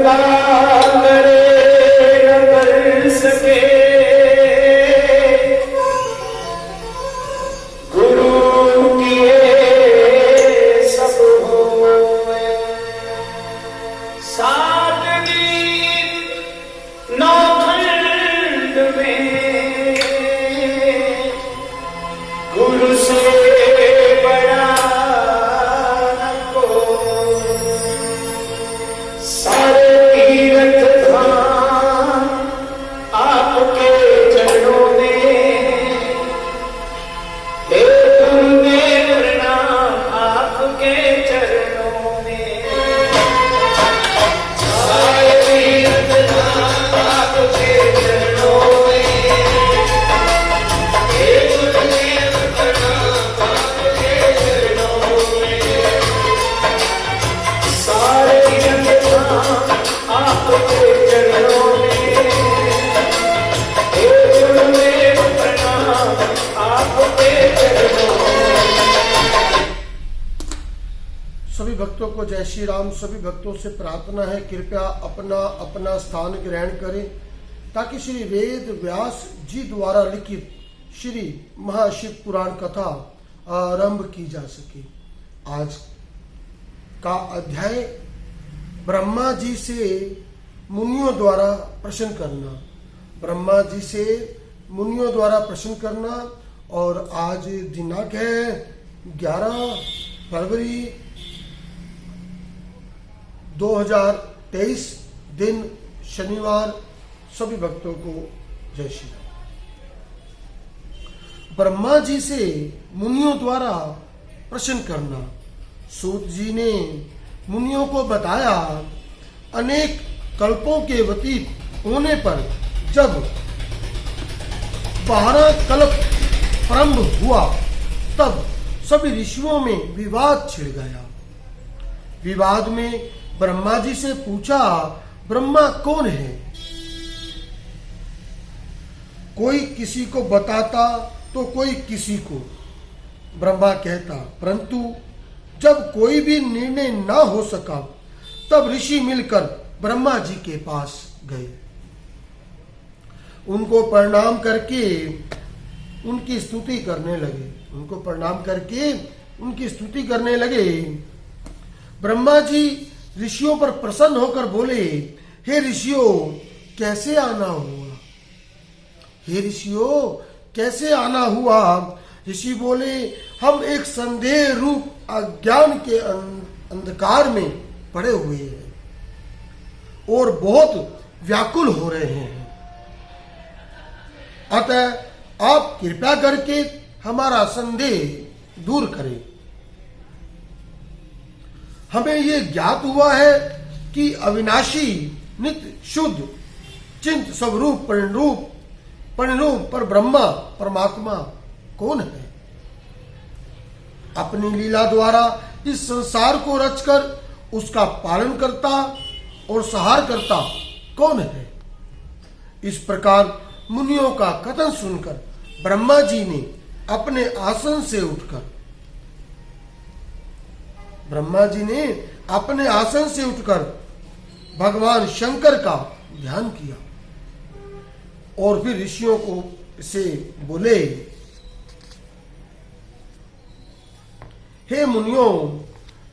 कृपा करे अगर सके, गुरु किए सब होए। सात दिन नौ खंड में गुरु से बड़ा न कोई। सारे तीर्थ धाम आपके चरणों में, हे गुरुदेव प्रणाम आपके चरणों में। सारे तीर्थ धाम आपके चरणों में, हे गुरुदेव प्रणाम आपके चरणों में। सारे तीर्थ धाम आपके चरणों में, हे गुरुदेव प्रणाम आपके चरणों में। सभी भक्तों को जय श्री राम। सभी भक्तों से प्रार्थना है कृपया अपना अपना स्थान ग्रहण करें ताकि श्री वेद व्यास जी द्वारा लिखित श्री महाशिव पुराण कथा आरंभ की जा सके। आज का अध्याय ब्रह्मा जी से मुनियों द्वारा प्रश्न करना। ब्रह्मा जी से मुनियों द्वारा प्रश्न करना। और आज दिनांक है 11 फरवरी 2023, दिन शनिवार। सभी भक्तों को जय श्री राम। ब्रह्मा जी से मुनियों द्वारा प्रश्न करना। सूत जी ने मुनियों को बताया, अनेक कल्पों के व्यतीत होने पर जब 12 कल्प प्रारंभ हुआ तब सभी ऋषियों में विवाद छिड़ गया। विवाद में ब्रह्मा जी से पूछा, ब्रह्मा कौन है? कोई किसी को बताता तो कोई किसी को, ब्रह्मा कहता। परंतु जब कोई भी निर्णय ना हो सका तब ऋषि मिलकर ब्रह्मा जी के पास गए। उनको प्रणाम करके उनकी स्तुति करने लगे। उनको प्रणाम करके उनकी स्तुति करने लगे। ब्रह्मा जी ऋषियों पर प्रसन्न होकर बोले, हे ऋषियों कैसे आना हुआ? हे ऋषियों कैसे आना हुआ? ऋषि बोले, हम एक संदेह रूप अज्ञान के अंधकार में पड़े हुए हैं और बहुत व्याकुल हो रहे हैं। अतः आप कृपया करके हमारा संदेह दूर करें। हमें ये ज्ञात हुआ है कि अविनाशी नित्य शुद्ध चिंत स्वरूप परिणरूप पर ब्रह्मा परमात्मा कौन है? अपनी लीला द्वारा इस संसार को रचकर उसका पालन करता और संहार करता कौन है? इस प्रकार मुनियों का कथन सुनकर ब्रह्मा जी ने अपने आसन से उठकर भगवान शंकर का ध्यान किया और फिर ऋषियों को से बोले, हे मुनियों,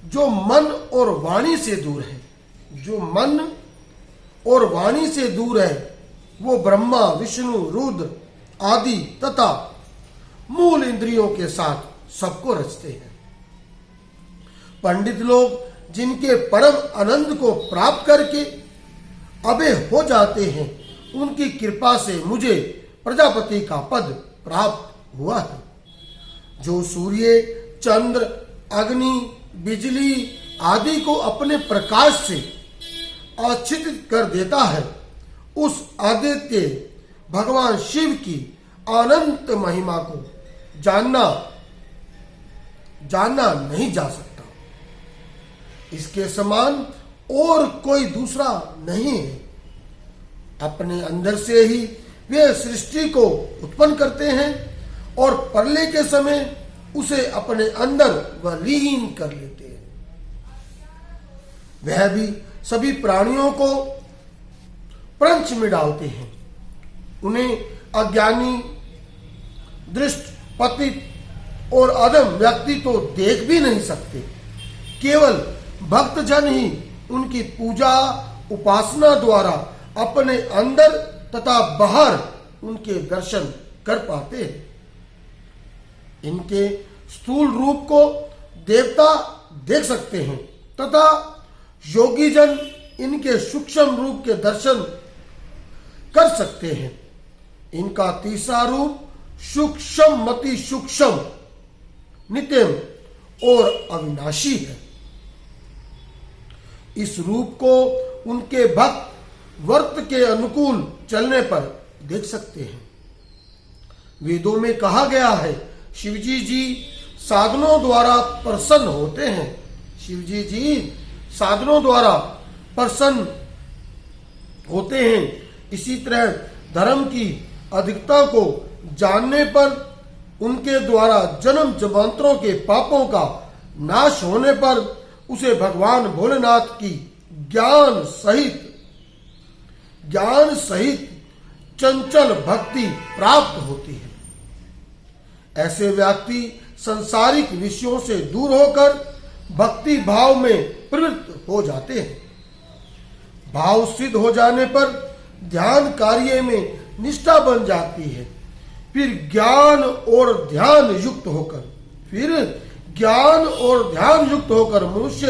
जो मन और वाणी से दूर है, वो ब्रह्मा विष्णु रुद्र आदि तथा मूल इंद्रियों के साथ सबको रचते हैं। पंडित लोग जिनके परम आनंद को प्राप्त करके अभय हो जाते हैं, उनकी कृपा से मुझे प्रजापति का पद प्राप्त हुआ है। जो सूर्य चंद्र अग्नि बिजली आदि को अपने प्रकाश से आच्छादित कर देता है, उस आदित्य भगवान शिव की अनंत महिमा को जानना नहीं जा सकता। इसके समान और कोई दूसरा नहीं है। अपने अंदर से ही वे सृष्टि को उत्पन्न करते हैं और प्रलय के समय उसे अपने अंदर लीन कर लेते हैं। वह भी सभी प्राणियों को प्रंच में डालते हैं। उन्हें अज्ञानी, दृष्ट, पतित और अधम व्यक्ति तो देख भी नहीं सकते। केवल भक्तजन ही उनकी पूजा उपासना द्वारा अपने अंदर तथा बाहर उनके दर्शन कर पाते हैं। इनके स्थूल रूप को देवता देख सकते हैं तथा योगी जन इनके सूक्ष्म रूप के दर्शन कर सकते हैं। इनका तीसरा रूप सूक्ष्म मति सूक्ष्म, नित्यम और अविनाशी है। इस रूप को उनके भक्त वर्त के अनुकूल चलने पर देख सकते हैं। वेदों में कहा गया है, शिवजी जी साधनों द्वारा प्रसन्न होते हैं। शिवजी जी साधनों द्वारा प्रसन्न होते हैं। इसी तरह धर्म की अधिकता को जानने पर उनके द्वारा जन्म जन्मांतरों के पापों का नाश होने पर उसे भगवान भोलेनाथ की ज्ञान सहित चंचल भक्ति प्राप्त होती है। ऐसे व्यक्ति संसारिक विषयों से दूर होकर भक्ति भाव में प्रवृत्त हो जाते हैं। भाव सिद्ध हो जाने पर ध्यान कार्य में निष्ठा बन जाती है। फिर ज्ञान और ध्यान युक्त होकर मनुष्य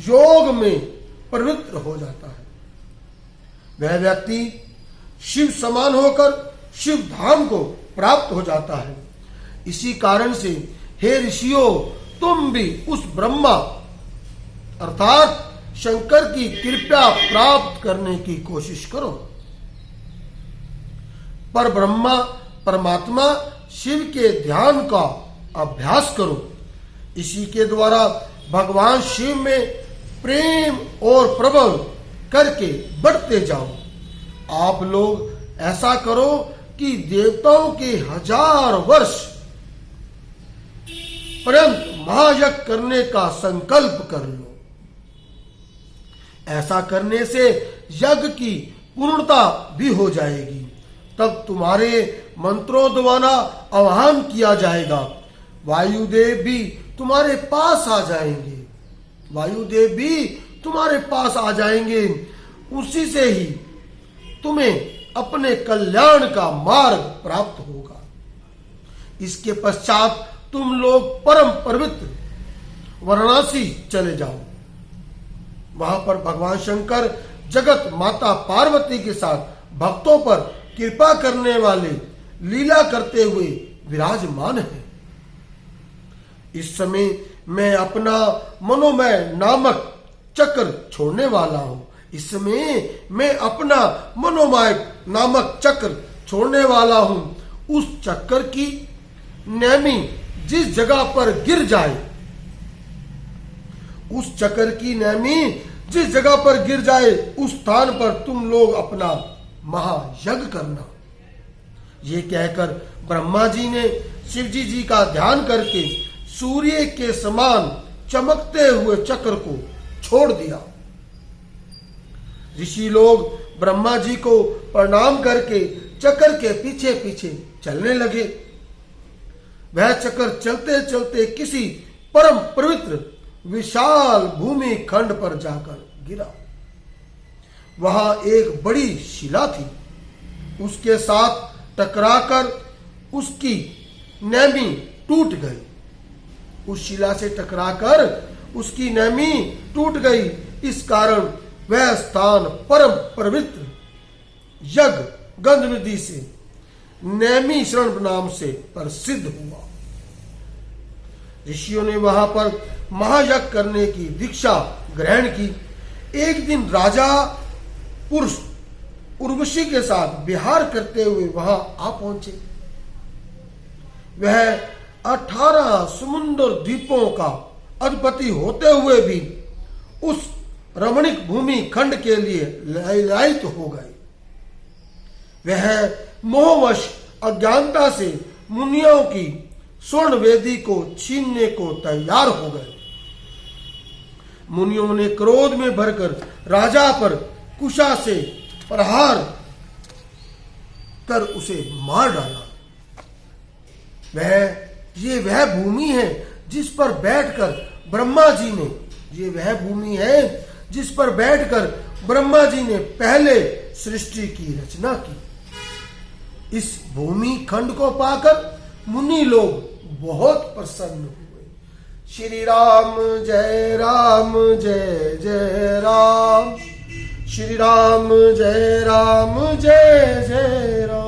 योग में प्रवृत्त हो जाता है। वह व्यक्ति शिव समान होकर शिव धाम को प्राप्त हो जाता है। इसी कारण से हे ऋषियों, तुम भी उस ब्रह्मा अर्थात शंकर की कृपा प्राप्त करने की कोशिश करो। पर ब्रह्मा परमात्मा शिव के ध्यान का अभ्यास करो। इसी के द्वारा भगवान शिव में प्रेम और प्रबल करके बढ़ते जाओ। आप लोग ऐसा करो कि देवताओं के 1000 वर्ष पर्यंत महायज्ञ करने का संकल्प कर लो। ऐसा करने से यज्ञ की पूर्णता भी हो जाएगी। तब तुम्हारे मंत्रों द्वारा आह्वान किया जाएगा। वायुदेव भी तुम्हारे पास आ जाएंगे। उसी से ही तुम्हें अपने कल्याण का मार्ग प्राप्त होगा। इसके पश्चात तुम लोग परम पवित्र वाराणसी चले जाओ। वहां पर भगवान शंकर जगत माता पार्वती के साथ भक्तों पर कृपा करने वाले लीला करते हुए विराजमान है। इस समय मैं अपना मनोमय नामक चक्र छोड़ने वाला हूं। उस चक्र की नेमी जिस जगह पर गिर जाए उस स्थान पर तुम लोग अपना महायज्ञ करना। ये कहकर ब्रह्मा जी ने शिवजी जी का ध्यान करके सूर्य के समान चमकते हुए चक्र को छोड़ दिया। ऋषि लोग ब्रह्मा जी को प्रणाम करके चक्र के पीछे पीछे चलने लगे। वह चक्र चलते चलते किसी परम पवित्र विशाल भूमि खंड पर जाकर गिरा। वहां एक बड़ी शिला थी। उसके साथ टकराकर उसकी नेमी टूट गई। उस शिला से टकराकर उसकी नेमी टूट गई। इस कारण वह स्थान परम पवित्र यज्ञ गंध विधि से नेमी शरण नाम से प्रसिद्ध हुआ। ऋषियों ने वहां पर महायज्ञ करने की दीक्षा ग्रहण की। एक दिन राजा पुरुष उर्वशी के साथ विहार करते हुए वहां आ पहुंचे। वह 18 समुद्र द्वीपों का अधिपति होते हुए भी उस रमणीक भूमि खंड के लिए लायक हो गए। वह मोहवश अज्ञानता से मुनियों की स्वर्ण वेदी को छीनने को तैयार हो गए। मुनियों ने क्रोध में भरकर राजा पर कुशा से प्रहार कर उसे मार डाला। वह भूमि है जिस पर बैठकर ब्रह्मा जी ने ब्रह्मा जी ने पहले सृष्टि की रचना की। इस भूमि खंड को पाकर मुनि लोग बहुत प्रसन्न हुए। श्री राम जय जय राम, श्री राम जय जय राम।